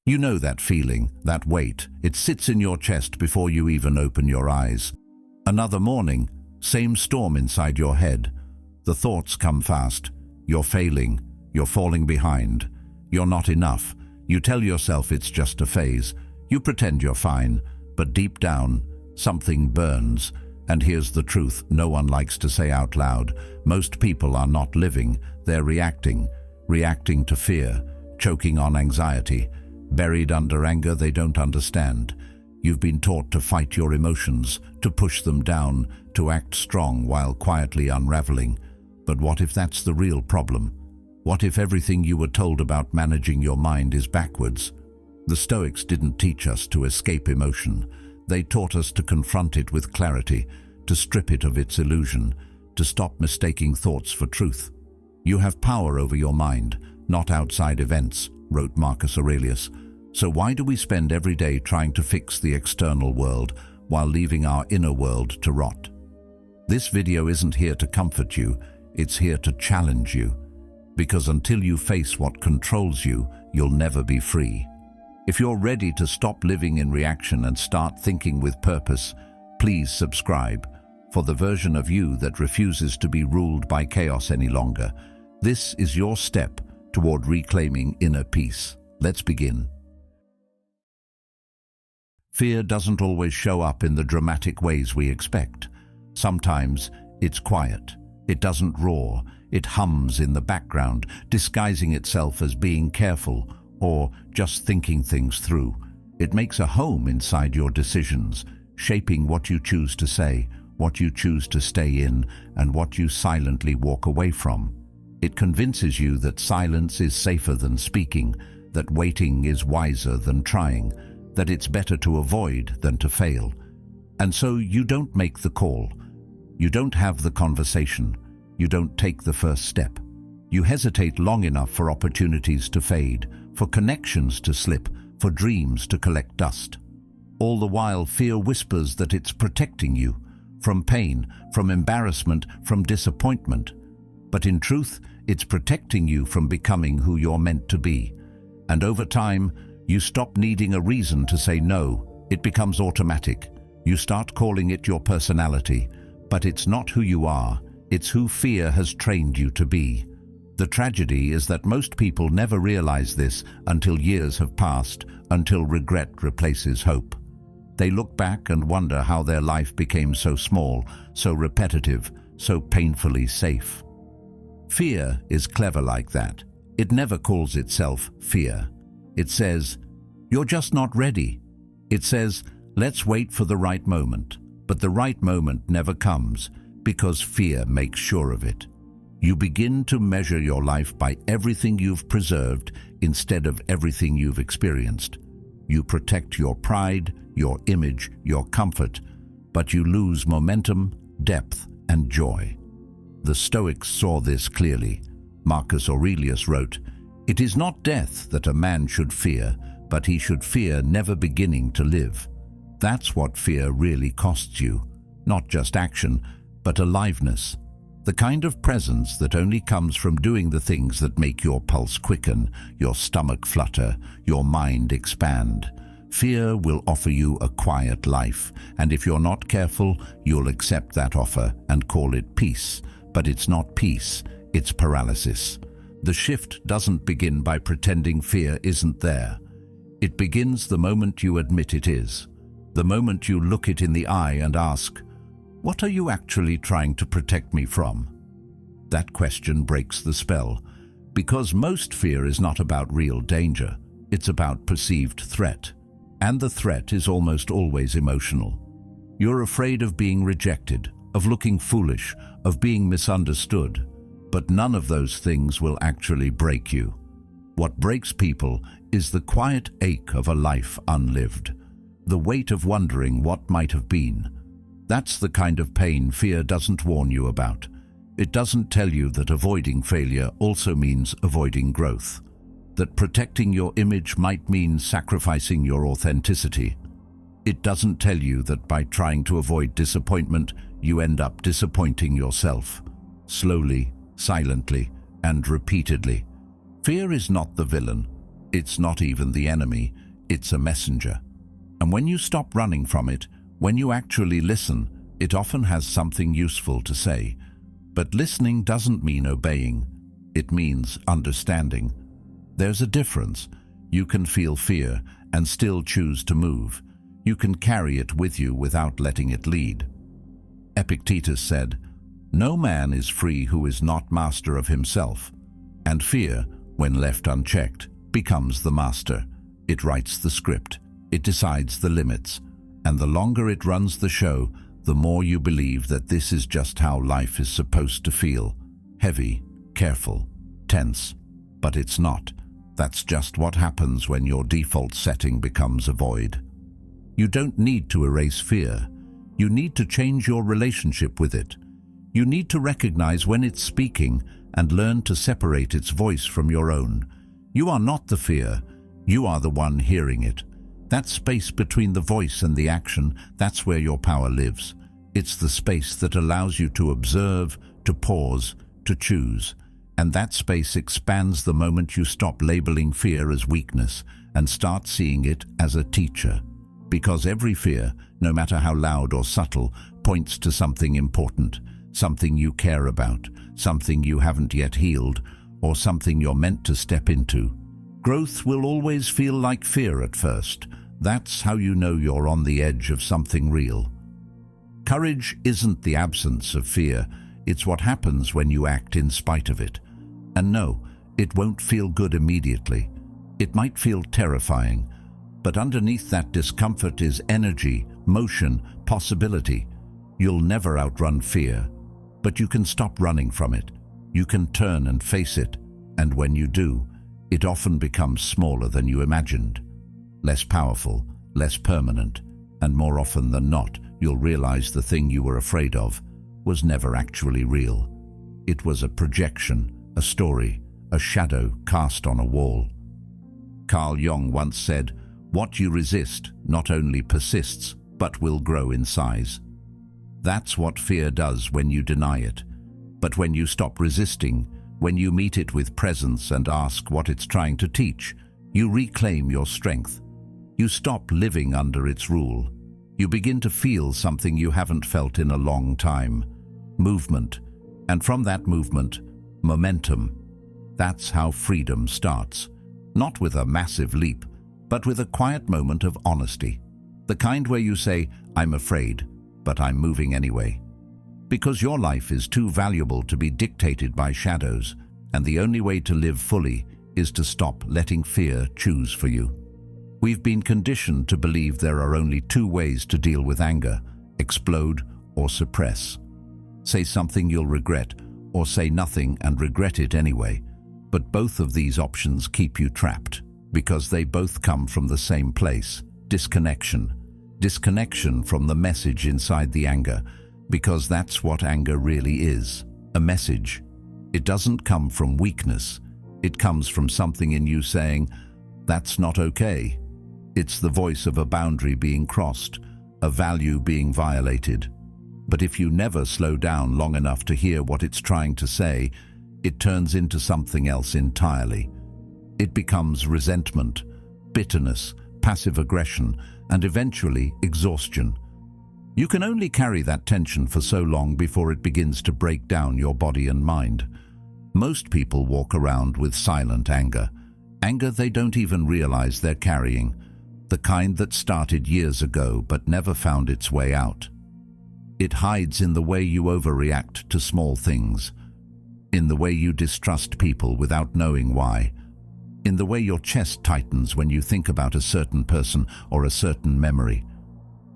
You know that feeling, that weight. It sits in your chest before you even open your eyes. Another morning, same storm inside your head. The thoughts come fast. You're failing. You're falling behind. You're not enough. You tell yourself it's just a phase. You pretend you're fine, but deep down, something burns. And here's the truth no one likes to say out loud. Most people are not living. They're reacting to fear, choking on anxiety, buried under anger they don't understand. You've been taught to fight your emotions, to push them down, to act strong while quietly unraveling. But what if that's the real problem? What if everything you were told about managing your mind is backwards? The Stoics didn't teach us to escape emotion. They taught us to confront it with clarity, to strip it of its illusion, to stop mistaking thoughts for truth. You have power over your mind, not outside events, wrote Marcus Aurelius. So why do we spend every day trying to fix the external world while leaving our inner world to rot? This video isn't here to comfort you, it's here to challenge you. Because until you face what controls you, you'll never be free. If you're ready to stop living in reaction and start thinking with purpose, please subscribe. For the version of you that refuses to be ruled by chaos any longer, this is your step toward reclaiming inner peace. Let's begin. Fear doesn't always show up in the dramatic ways we expect. Sometimes it's quiet. It doesn't roar. It hums in the background, disguising itself as being careful or just thinking things through. It makes a home inside your decisions, shaping what you choose to say, what you choose to stay in, and what you silently walk away from. It convinces you that silence is safer than speaking, that waiting is wiser than trying, that it's better to avoid than to fail. And so you don't make the call. You don't have the conversation. You don't take the first step. You hesitate long enough for opportunities to fade, for connections to slip, for dreams to collect dust. All the while, fear whispers that it's protecting you from pain, from embarrassment, from disappointment. But in truth, it's protecting you from becoming who you're meant to be. And over time, you stop needing a reason to say no. It becomes automatic. You start calling it your personality. But it's not who you are. It's who fear has trained you to be. The tragedy is that most people never realize this until years have passed, until regret replaces hope. They look back and wonder how their life became so small, so repetitive, so painfully safe. Fear is clever like that. It never calls itself fear. It says, "You're just not ready." It says, "Let's wait for the right moment." But the right moment never comes because fear makes sure of it. You begin to measure your life by everything you've preserved instead of everything you've experienced. You protect your pride, your image, your comfort, but you lose momentum, depth, and joy. The Stoics saw this clearly. Marcus Aurelius wrote, "It is not death that a man should fear, but he should fear never beginning to live." That's what fear really costs you. Not just action, but aliveness. The kind of presence that only comes from doing the things that make your pulse quicken, your stomach flutter, your mind expand. Fear will offer you a quiet life, and if you're not careful, you'll accept that offer and call it peace. But it's not peace, it's paralysis. The shift doesn't begin by pretending fear isn't there. It begins the moment you admit it is. The moment you look it in the eye and ask, "What are you actually trying to protect me from?" That question breaks the spell, because most fear is not about real danger. It's about perceived threat. And the threat is almost always emotional. You're afraid of being rejected, of looking foolish, of being misunderstood. But none of those things will actually break you. What breaks people is the quiet ache of a life unlived, the weight of wondering what might have been. That's the kind of pain fear doesn't warn you about. It doesn't tell you that avoiding failure also means avoiding growth, that protecting your image might mean sacrificing your authenticity. It doesn't tell you that by trying to avoid disappointment, you end up disappointing yourself, slowly, silently, and repeatedly. Fear is not the villain. It's not even the enemy, it's a messenger. And when you stop running from it, when you actually listen, it often has something useful to say. But listening doesn't mean obeying. It means understanding. There's a difference. You can feel fear and still choose to move. You can carry it with you without letting it lead. Epictetus said, "No man is free who is not master of himself." And fear, when left unchecked, becomes the master. It writes the script. It decides the limits. And the longer it runs the show, the more you believe that this is just how life is supposed to feel. Heavy, careful, tense. But it's not. That's just what happens when your default setting becomes avoid. You don't need to erase fear. You need to change your relationship with it. You need to recognize when it's speaking and learn to separate its voice from your own. You are not the fear. You are the one hearing it. That space between the voice and the action, that's where your power lives. It's the space that allows you to observe, to pause, to choose. And that space expands the moment you stop labeling fear as weakness and start seeing it as a teacher. Because every fear, no matter how loud or subtle, points to something important, something you care about, something you haven't yet healed, or something you're meant to step into. Growth will always feel like fear at first. That's how you know you're on the edge of something real. Courage isn't the absence of fear, it's what happens when you act in spite of it. And no, it won't feel good immediately. It might feel terrifying, but underneath that discomfort is energy, motion, possibility. You'll never outrun fear, but you can stop running from it. You can turn and face it, and when you do, it often becomes smaller than you imagined. Less powerful, less permanent, and more often than not, you'll realize the thing you were afraid of was never actually real. It was a projection, a story, a shadow cast on a wall. Carl Jung once said, "What you resist not only persists, but will grow in size." That's what fear does when you deny it. But when you stop resisting, when you meet it with presence and ask what it's trying to teach, you reclaim your strength. You stop living under its rule. You begin to feel something you haven't felt in a long time. Movement. And from that movement, momentum. That's how freedom starts. Not with a massive leap, but with a quiet moment of honesty. The kind where you say, "I'm afraid, but I'm moving anyway." Because your life is too valuable to be dictated by shadows, and the only way to live fully is to stop letting fear choose for you. We've been conditioned to believe there are only two ways to deal with anger: explode or suppress. Say something you'll regret, or say nothing and regret it anyway. But both of these options keep you trapped, because they both come from the same place: disconnection. Disconnection from the message inside the anger, because that's what anger really is, a message. It doesn't come from weakness. It comes from something in you saying, "That's not okay." It's the voice of a boundary being crossed, a value being violated. But if you never slow down long enough to hear what it's trying to say, it turns into something else entirely. It becomes resentment, bitterness, passive aggression, and eventually exhaustion. You can only carry that tension for so long before it begins to break down your body and mind. Most people walk around with silent anger, anger they don't even realize they're carrying, the kind that started years ago but never found its way out. It hides in the way you overreact to small things, in the way you distrust people without knowing why, in the way your chest tightens when you think about a certain person or a certain memory.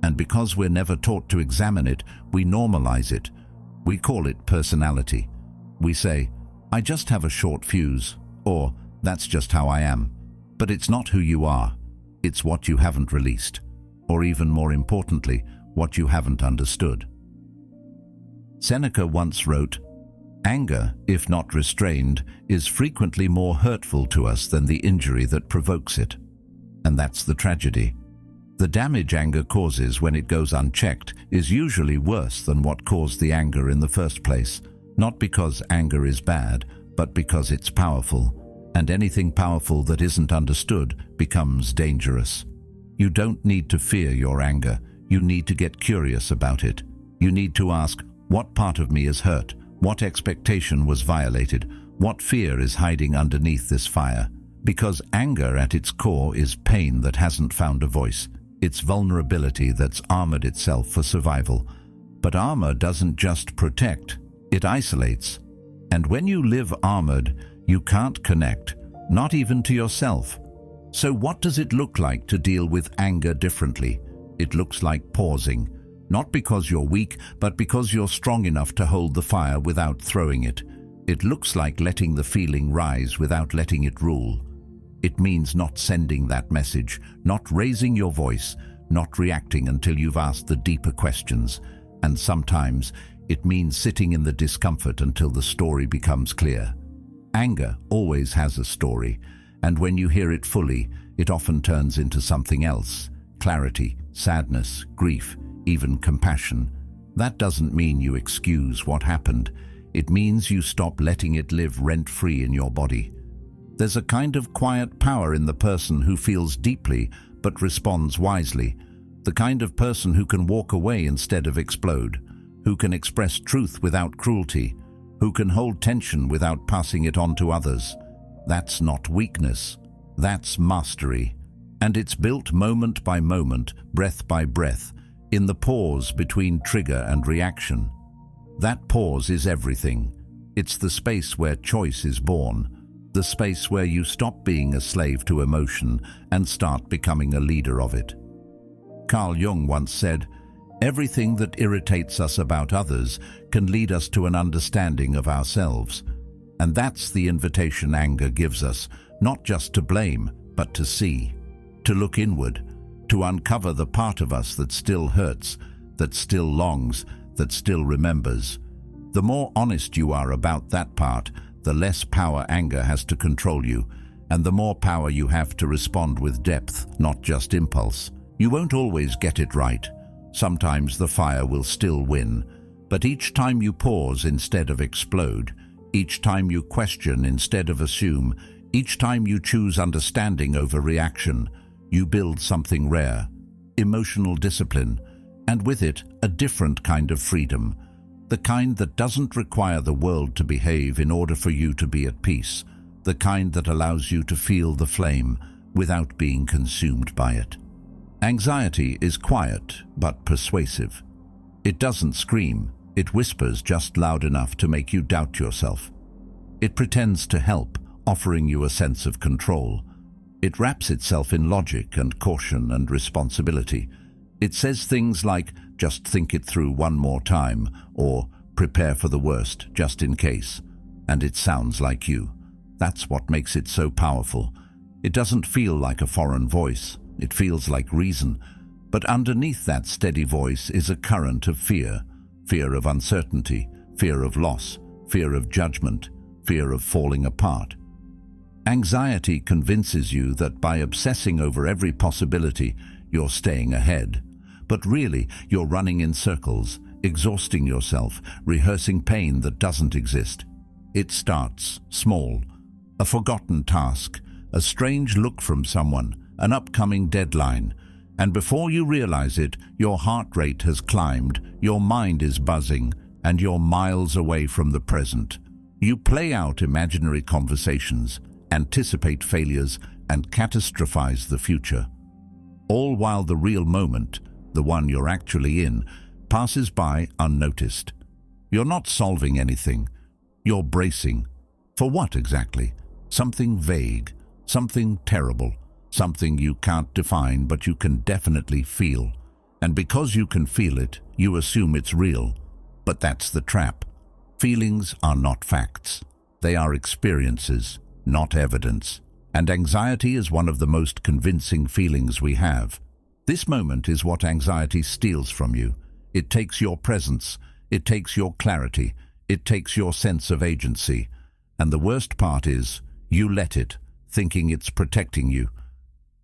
And because we're never taught to examine it, we normalize it. We call it personality. We say, "I just have a short fuse," or "That's just how I am." But it's not who you are. It's what you haven't released, or even more importantly, what you haven't understood. Seneca once wrote, "Anger, if not restrained, is frequently more hurtful to us than the injury that provokes it." And that's the tragedy. The damage anger causes when it goes unchecked is usually worse than what caused the anger in the first place, not because anger is bad, but because it's powerful. And anything powerful that isn't understood becomes dangerous. You don't need to fear your anger. You need to get curious about it. You need to ask, what part of me is hurt? What expectation was violated? What fear is hiding underneath this fire? Because anger at its core is pain that hasn't found a voice. It's vulnerability that's armored itself for survival. But armor doesn't just protect, it isolates. And when you live armored, you can't connect, not even to yourself. So what does it look like to deal with anger differently? It looks like pausing, not because you're weak, but because you're strong enough to hold the fire without throwing it. It looks like letting the feeling rise without letting it rule. It means not sending that message, not raising your voice, not reacting until you've asked the deeper questions. And sometimes it means sitting in the discomfort until the story becomes clear. Anger always has a story, and when you hear it fully, it often turns into something else. Clarity, sadness, grief, even compassion. That doesn't mean you excuse what happened. It means you stop letting it live rent-free in your body. There's a kind of quiet power in the person who feels deeply but responds wisely. The kind of person who can walk away instead of explode, who can express truth without cruelty, who can hold tension without passing it on to others. That's not weakness, that's mastery. And it's built moment by moment, breath by breath, in the pause between trigger and reaction. That pause is everything. It's the space where choice is born, the space where you stop being a slave to emotion and start becoming a leader of it. Carl Jung once said, "Everything that irritates us about others can lead us to an understanding of ourselves." And that's the invitation anger gives us, not just to blame, but to see, to look inward, to uncover the part of us that still hurts, that still longs, that still remembers. The more honest you are about that part, the less power anger has to control you, and the more power you have to respond with depth, not just impulse. You won't always get it right. Sometimes the fire will still win. But each time you pause instead of explode, each time you question instead of assume, each time you choose understanding over reaction, you build something rare, emotional discipline, and with it, a different kind of freedom. The kind that doesn't require the world to behave in order for you to be at peace. The kind that allows you to feel the flame without being consumed by it. Anxiety is quiet but persuasive. It doesn't scream, it whispers just loud enough to make you doubt yourself. It pretends to help, offering you a sense of control. It wraps itself in logic and caution and responsibility. It says things like, "Just think it through one more time," or "Prepare for the worst, just in case." And it sounds like you. That's what makes it so powerful. It doesn't feel like a foreign voice. It feels like reason. But underneath that steady voice is a current of fear. Fear of uncertainty, fear of loss, fear of judgment, fear of falling apart. Anxiety convinces you that by obsessing over every possibility, you're staying ahead. But really, you're running in circles, exhausting yourself, rehearsing pain that doesn't exist. It starts small, a forgotten task, a strange look from someone, an upcoming deadline. And before you realize it, your heart rate has climbed, your mind is buzzing, and you're miles away from the present. You play out imaginary conversations, anticipate failures, and catastrophize the future. All while the real moment, the one you're actually in, passes by unnoticed. You're not solving anything. You're bracing. For what exactly? Something vague, something terrible, something you can't define but you can definitely feel. And because you can feel it, you assume it's real. But that's the trap. Feelings are not facts. They are experiences, not evidence. And anxiety is one of the most convincing feelings we have. This moment is what anxiety steals from you. It takes your presence, it takes your clarity, it takes your sense of agency. And the worst part is, you let it, thinking it's protecting you.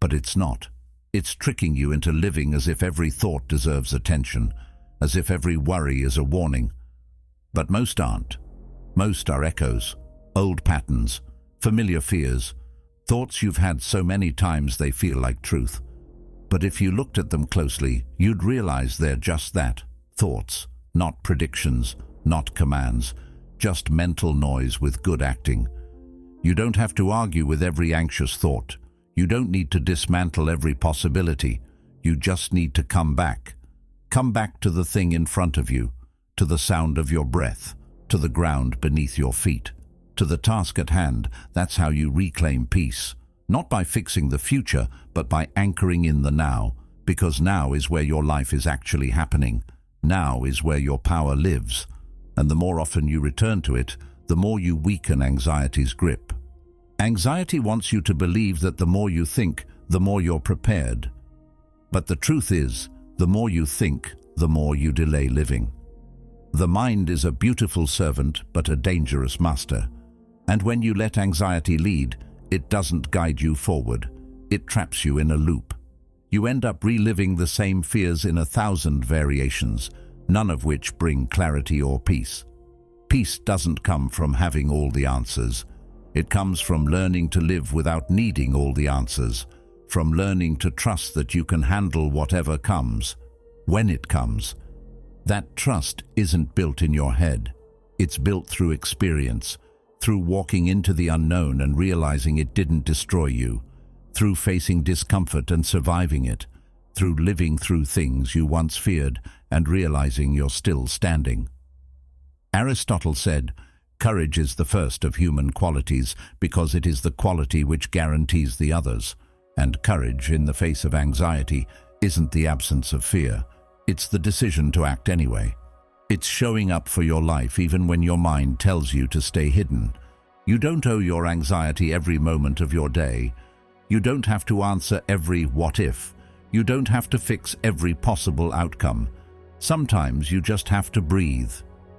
But it's not. It's tricking you into living as if every thought deserves attention, as if every worry is a warning. But most aren't. Most are echoes, old patterns, Familiar fears, thoughts you've had so many times they feel like truth. But if you looked at them closely, you'd realize they're just that, thoughts, not predictions, not commands, just mental noise with good acting. You don't have to argue with every anxious thought. You don't need to dismantle every possibility. You just need to come back. Come back to the thing in front of you, to the sound of your breath, to the ground beneath your feet, to the task at hand. That's how you reclaim peace. Not by fixing the future, but by anchoring in the now, because now is where your life is actually happening. Now is where your power lives. And the more often you return to it, the more you weaken anxiety's grip. Anxiety wants you to believe that the more you think, the more you're prepared. But the truth is, the more you think, the more you delay living. The mind is a beautiful servant, but a dangerous master. And when you let anxiety lead, it doesn't guide you forward. It traps you in a loop. You end up reliving the same fears in 1,000 variations, none of which bring clarity or peace. Peace doesn't come from having all the answers. It comes from learning to live without needing all the answers, from learning to trust that you can handle whatever comes, when it comes. That trust isn't built in your head. It's built through experience, through walking into the unknown and realizing it didn't destroy you, through facing discomfort and surviving it, through living through things you once feared and realizing you're still standing. Aristotle said, "Courage is the first of human qualities because it is the quality which guarantees the others." And courage in the face of anxiety isn't the absence of fear. It's the decision to act anyway. It's showing up for your life even when your mind tells you to stay hidden. You don't owe your anxiety every moment of your day. You don't have to answer every what if. You don't have to fix every possible outcome. Sometimes you just have to breathe,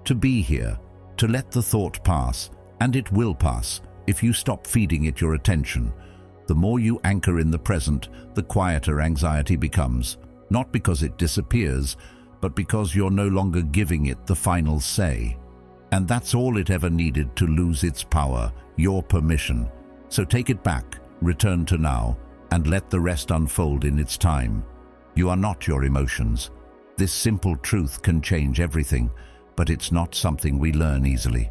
to be here, to let the thought pass, and it will pass if you stop feeding it your attention. The more you anchor in the present, the quieter anxiety becomes, not because it disappears, but because you're no longer giving it the final say. And that's all it ever needed to lose its power, your permission. So take it back, return to now, and let the rest unfold in its time. You are not your emotions. This simple truth can change everything, but it's not something we learn easily.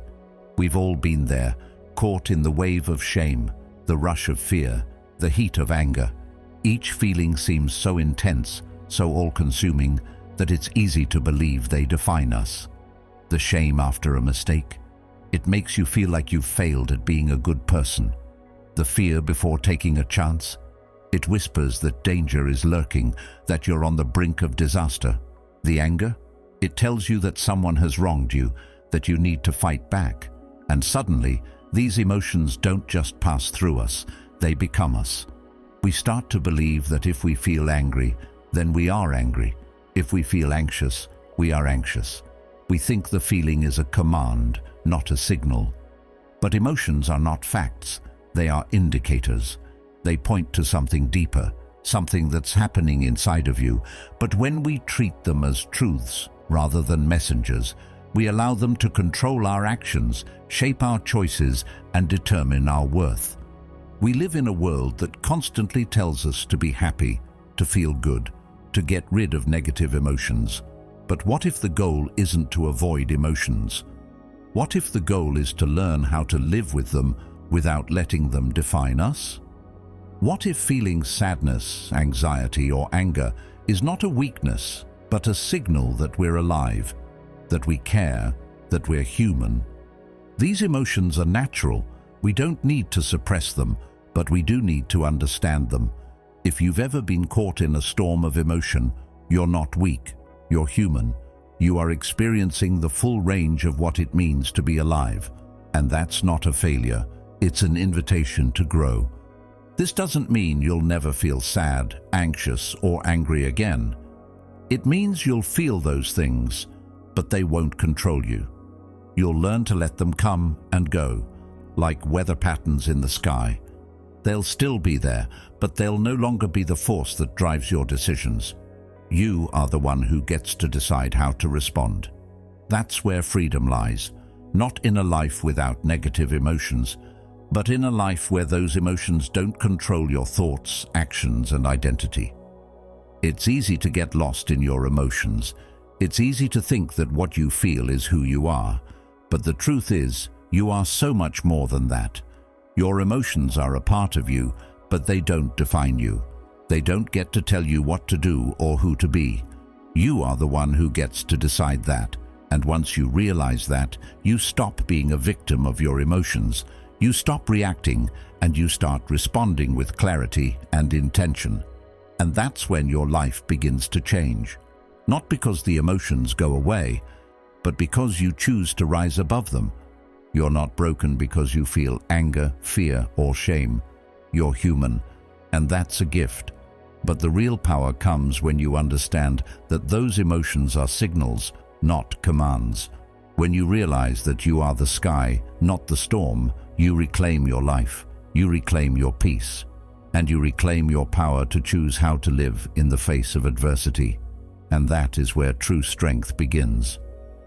We've all been there, caught in the wave of shame, the rush of fear, the heat of anger. Each feeling seems so intense, so all-consuming, that it's easy to believe they define us. The shame after a mistake. It makes you feel like you've failed at being a good person. The fear before taking a chance. It whispers that danger is lurking, that you're on the brink of disaster. The anger? It tells you that someone has wronged you, that you need to fight back. And suddenly, these emotions don't just pass through us, they become us. We start to believe that if we feel angry, then we are angry. If we feel anxious, we are anxious. We think the feeling is a command, not a signal. But emotions are not facts, they are indicators. They point to something deeper, something that's happening inside of you. But when we treat them as truths rather than messengers, we allow them to control our actions, shape our choices, and determine our worth. We live in a world that constantly tells us to be happy, to feel good, to get rid of negative emotions. But what if the goal isn't to avoid emotions? What if the goal is to learn how to live with them without letting them define us? What if feeling sadness, anxiety, or anger is not a weakness, but a signal that we're alive, that we care, that we're human? These emotions are natural. We don't need to suppress them, but we do need to understand them. If you've ever been caught in a storm of emotion, you're not weak, you're human. You are experiencing the full range of what it means to be alive. And that's not a failure, it's an invitation to grow. This doesn't mean you'll never feel sad, anxious, or angry again. It means you'll feel those things, but they won't control you. You'll learn to let them come and go, like weather patterns in the sky. They'll still be there, but they'll no longer be the force that drives your decisions. You are the one who gets to decide how to respond. That's where freedom lies, not in a life without negative emotions, but in a life where those emotions don't control your thoughts, actions, and identity. It's easy to get lost in your emotions. It's easy to think that what you feel is who you are, but the truth is, you are so much more than that. Your emotions are a part of you, but they don't define you. They don't get to tell you what to do or who to be. You are the one who gets to decide that, and once you realize that, you stop being a victim of your emotions. You stop reacting, and you start responding with clarity and intention. And that's when your life begins to change. Not because the emotions go away, but because you choose to rise above them. You're not broken because you feel anger, fear, or shame. You're human, and that's a gift. But the real power comes when you understand that those emotions are signals, not commands. When you realize that you are the sky, not the storm, you reclaim your life, you reclaim your peace, and you reclaim your power to choose how to live in the face of adversity. And that is where true strength begins.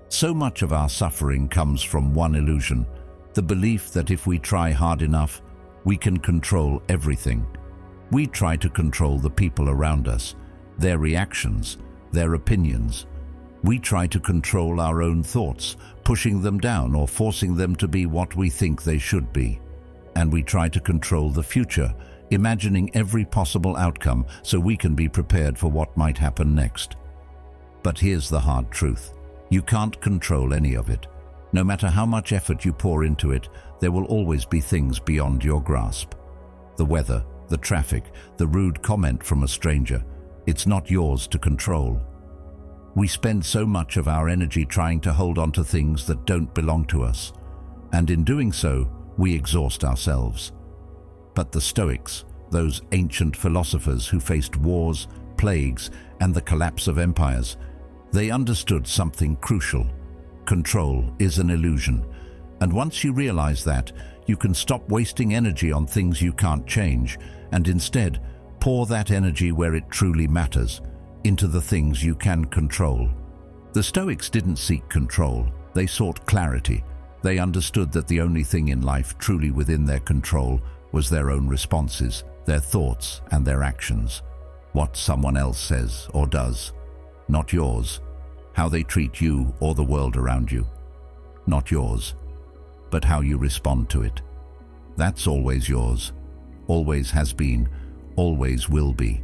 So much of our suffering comes from one illusion, the belief that if we try hard enough, we can control everything. We try to control the people around us, their reactions, their opinions. We try to control our own thoughts, pushing them down or forcing them to be what we think they should be. And we try to control the future, imagining every possible outcome so we can be prepared for what might happen next. But here's the hard truth. You can't control any of it. No matter how much effort you pour into it, there will always be things beyond your grasp. The weather, the traffic, the rude comment from a stranger. It's not yours to control. We spend so much of our energy trying to hold on to things that don't belong to us. And in doing so, we exhaust ourselves. But the Stoics, those ancient philosophers who faced wars, plagues, and the collapse of empires, they understood something crucial. Control is an illusion. And once you realize that, you can stop wasting energy on things you can't change, and instead pour that energy where it truly matters, into the things you can control. The Stoics didn't seek control, they sought clarity. They understood that the only thing in life truly within their control was their own responses, their thoughts and their actions. What someone else says or does, not yours. How they treat you or the world around you, not yours, but how you respond to it. That's always yours, always has been, always will be.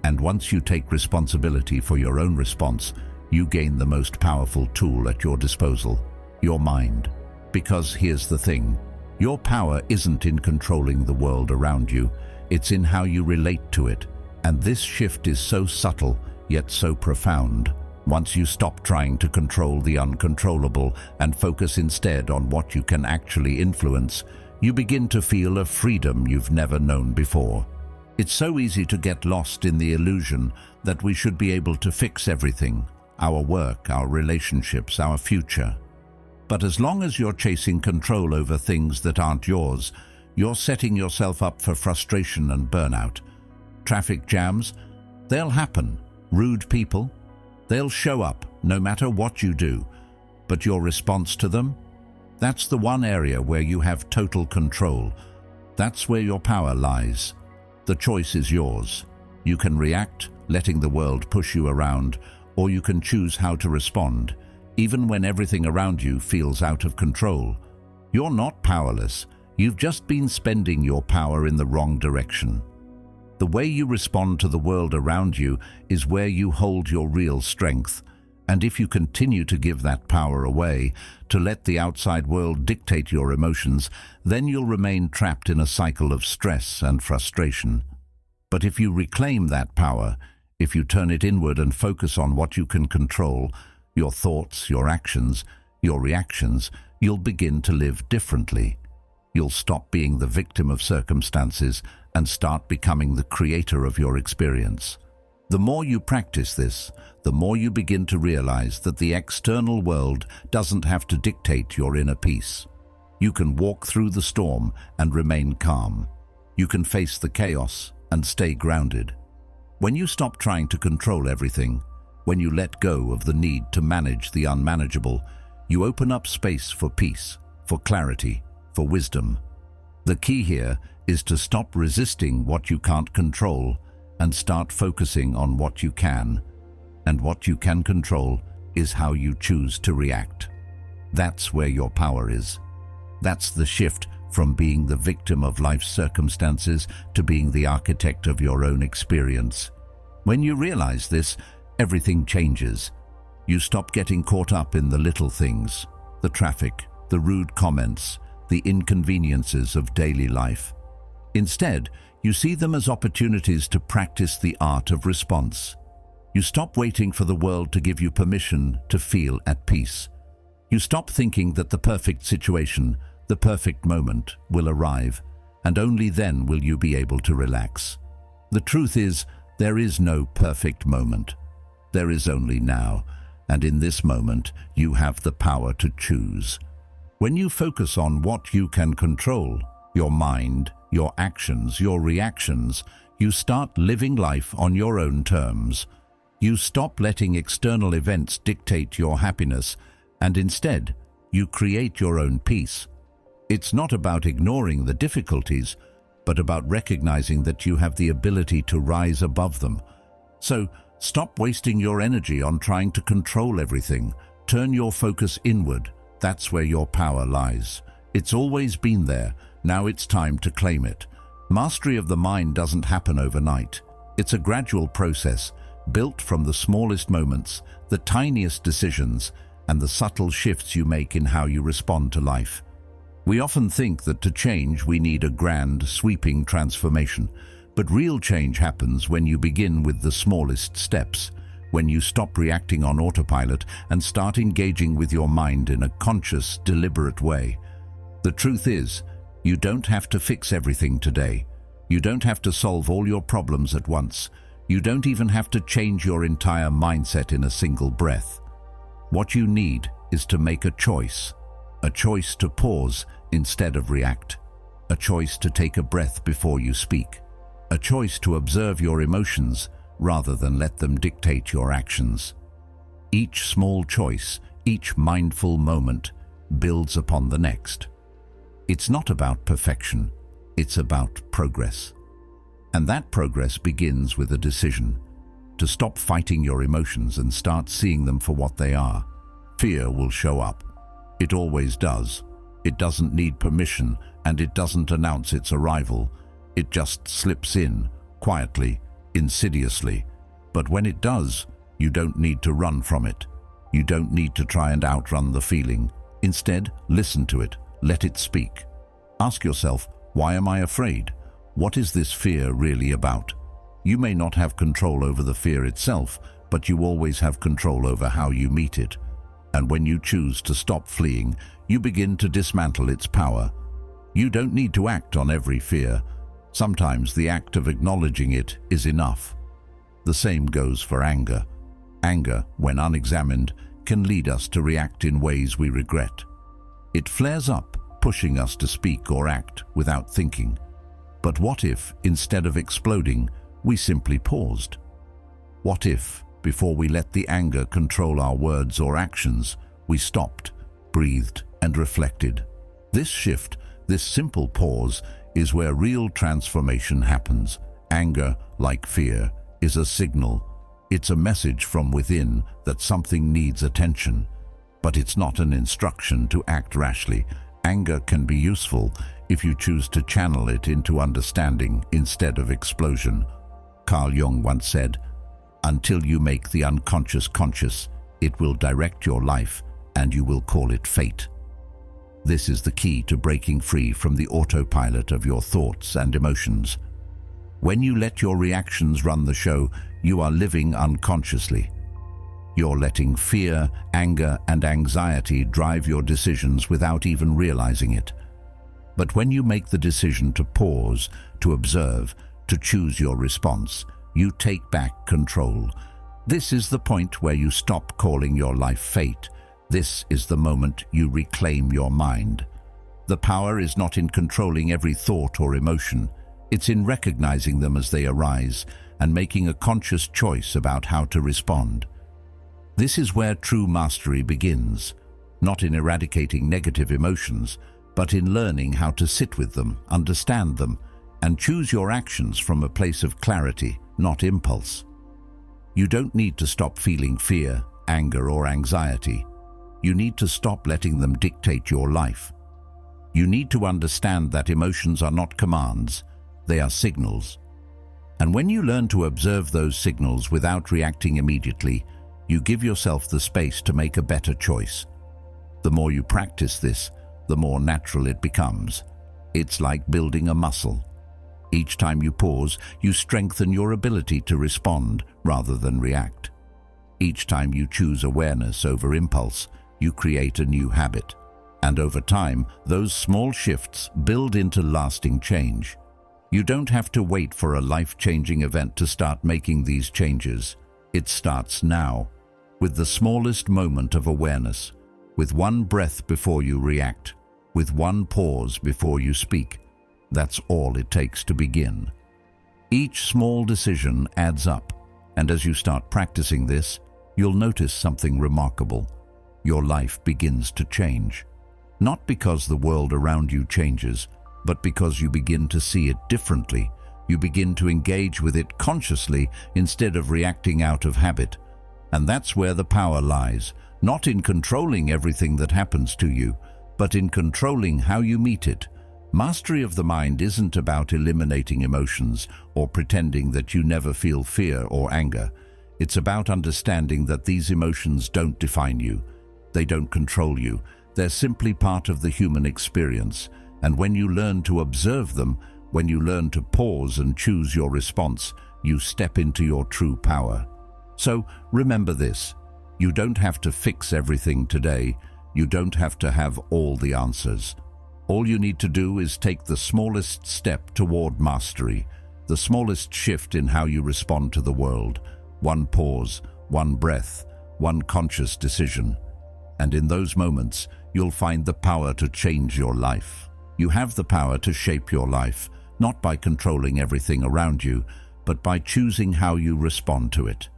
And once you take responsibility for your own response, you gain the most powerful tool at your disposal, your mind. Because here's the thing, your power isn't in controlling the world around you, it's in how you relate to it. And this shift is so subtle, yet so profound. Once you stop trying to control the uncontrollable and focus instead on what you can actually influence, you begin to feel a freedom you've never known before. It's so easy to get lost in the illusion that we should be able to fix everything, our work, our relationships, our future. But as long as you're chasing control over things that aren't yours, you're setting yourself up for frustration and burnout. Traffic jams, they'll happen. Rude people, they'll show up no matter what you do. But your response to them? That's the one area where you have total control. That's where your power lies. The choice is yours. You can react, letting the world push you around, or you can choose how to respond, even when everything around you feels out of control. You're not powerless. You've just been spending your power in the wrong direction. The way you respond to the world around you is where you hold your real strength. And if you continue to give that power away, to let the outside world dictate your emotions, then you'll remain trapped in a cycle of stress and frustration. But if you reclaim that power, if you turn it inward and focus on what you can control, your thoughts, your actions, your reactions, you'll begin to live differently. You'll stop being the victim of circumstances and start becoming the creator of your experience. The more you practice this, the more you begin to realize that the external world doesn't have to dictate your inner peace. You can walk through the storm and remain calm. You can face the chaos and stay grounded. When you stop trying to control everything, when you let go of the need to manage the unmanageable, you open up space for peace, for clarity, for wisdom. The key here is to stop resisting what you can't control and start focusing on what you can. And what you can control is how you choose to react. That's where your power is. That's the shift from being the victim of life's circumstances to being the architect of your own experience. When you realize this, everything changes. You stop getting caught up in the little things, the traffic, the rude comments, the inconveniences of daily life. Instead, you see them as opportunities to practice the art of response. You stop waiting for the world to give you permission to feel at peace. You stop thinking that the perfect situation, the perfect moment, will arrive, and only then will you be able to relax. The truth is, there is no perfect moment. There is only now, and in this moment, you have the power to choose. When you focus on what you can control, your mind, your actions, your reactions, you start living life on your own terms. You stop letting external events dictate your happiness, and instead, you create your own peace. It's not about ignoring the difficulties, but about recognizing that you have the ability to rise above them. So, stop wasting your energy on trying to control everything. Turn your focus inward. That's where your power lies. It's always been there. Now it's time to claim it. Mastery of the mind doesn't happen overnight. It's a gradual process, built from the smallest moments, the tiniest decisions, and the subtle shifts you make in how you respond to life. We often think that to change we need a grand, sweeping transformation, but real change happens when you begin with the smallest steps, when you stop reacting on autopilot and start engaging with your mind in a conscious, deliberate way. The truth is, you don't have to fix everything today. You don't have to solve all your problems at once. You don't even have to change your entire mindset in a single breath. What you need is to make a choice to pause instead of react, a choice to take a breath before you speak, a choice to observe your emotions rather than let them dictate your actions. Each small choice, each mindful moment builds upon the next. It's not about perfection, it's about progress. And that progress begins with a decision to stop fighting your emotions and start seeing them for what they are. Fear will show up. It always does. It doesn't need permission, and it doesn't announce its arrival. It just slips in, quietly, insidiously. But when it does, you don't need to run from it. You don't need to try and outrun the feeling. Instead, listen to it. Let it speak. Ask yourself, why am I afraid? What is this fear really about? You may not have control over the fear itself, but you always have control over how you meet it. And when you choose to stop fleeing, you begin to dismantle its power. You don't need to act on every fear. Sometimes the act of acknowledging it is enough. The same goes for anger. Anger, when unexamined, can lead us to react in ways we regret. It flares up, pushing us to speak or act without thinking. But what if, instead of exploding, we simply paused? What if, before we let the anger control our words or actions, we stopped, breathed, and reflected? This shift, this simple pause, is where real transformation happens. Anger, like fear, is a signal. It's a message from within that something needs attention. But it's not an instruction to act rashly. Anger can be useful if you choose to channel it into understanding instead of explosion. Carl Jung once said, "Until you make the unconscious conscious, it will direct your life and you will call it fate." This is the key to breaking free from the autopilot of your thoughts and emotions. When you let your reactions run the show, you are living unconsciously. You're letting fear, anger, and anxiety drive your decisions without even realizing it. But when you make the decision to pause, to observe, to choose your response, you take back control. This is the point where you stop calling your life fate. This is the moment you reclaim your mind. The power is not in controlling every thought or emotion. It's in recognizing them as they arise and making a conscious choice about how to respond. This is where true mastery begins, not in eradicating negative emotions, but in learning how to sit with them, understand them, and choose your actions from a place of clarity, not impulse. You don't need to stop feeling fear, anger, or anxiety. You need to stop letting them dictate your life. You need to understand that emotions are not commands, they are signals. And when you learn to observe those signals without reacting immediately, you give yourself the space to make a better choice. The more you practice this, the more natural it becomes. It's like building a muscle. Each time you pause, you strengthen your ability to respond rather than react. Each time you choose awareness over impulse, you create a new habit. And over time, those small shifts build into lasting change. You don't have to wait for a life-changing event to start making these changes. It starts now, with the smallest moment of awareness, with one breath before you react, with one pause before you speak. That's all it takes to begin. Each small decision adds up, and as you start practicing this, you'll notice something remarkable. Your life begins to change. Not because the world around you changes, but because you begin to see it differently. You begin to engage with it consciously instead of reacting out of habit. And that's where the power lies, not in controlling everything that happens to you, but in controlling how you meet it. Mastery of the mind isn't about eliminating emotions or pretending that you never feel fear or anger. It's about understanding that these emotions don't define you. They don't control you. They're simply part of the human experience. And when you learn to observe them, when you learn to pause and choose your response, you step into your true power. So remember this: you don't have to fix everything today. You don't have to have all the answers. All you need to do is take the smallest step toward mastery, the smallest shift in how you respond to the world. One pause, one breath, one conscious decision. And in those moments, you'll find the power to change your life. You have the power to shape your life, not by controlling everything around you, but by choosing how you respond to it.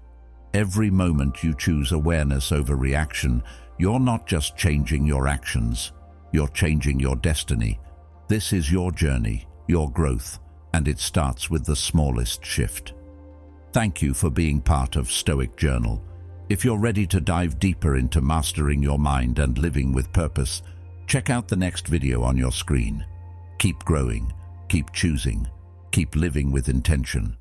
Every moment you choose awareness over reaction, you're not just changing your actions, you're changing your destiny. This is your journey, your growth, and it starts with the smallest shift. Thank you for being part of Stoic Journal. If you're ready to dive deeper into mastering your mind and living with purpose, check out the next video on your screen. Keep growing, keep choosing, keep living with intention.